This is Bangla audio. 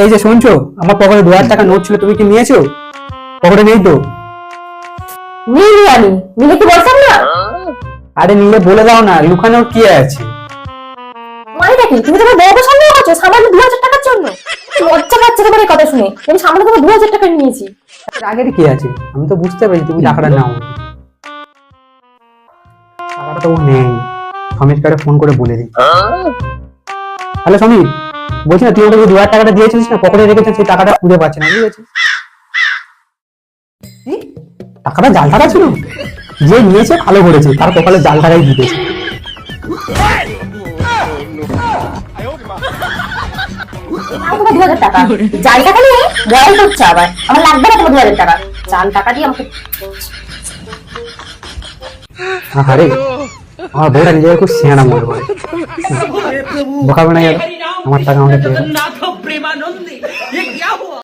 এই যে শুনছো, আমার পকেটে 2000 টাকা নোট ছিল, তুমি কি নিয়েছো? পকেটে নেই তো? নিইনি আমি, নিলে কি বলতাম না? আরে নিলে বলে দাও না, লুকানোর কি আছে? মানেটা কি? তুমি তোমার বউকে সন্দেহ করছো সামান্য 2000 টাকার জন্য? লজ্জা পাচ্ছে তোমার এই কথা শুনে। আমি সামান্য তোমার 2000 টাকা নিয়েছি। রাগের কি আছে? আমি তো বুঝতে পারছি তুমি টাকাটা নাও। টাকাটা তো ও নেই। সমীর কারে ফোন করে বলে দিই। হ্যালো সমীর, বলছি না তুই ওকে যে 2000 টাকাটা দিয়েছিস না, পকেটে রেখেছিস, সেই টাকাটা খুঁজে পাচ্ছে না, বুঝেছিস? কি? টাকাটা জাল টাকা ছিল? যে নিয়েছে ভালো করেছে, তার কপালে জাল টাকাই দিতেছে। আর তোমার 2000 টাকা জাল টাকা নিয়ে বড়াই করছে আবার। আমার লাগবে না তোমার 2000 টাকা। জাল টাকা দিয়ে আমাকে আরে আমার বউটা নিজেকে খুব সিয়ানা মনে করে। বোকাবে না, আমার টাকা আমাকে দিয়ে দাও।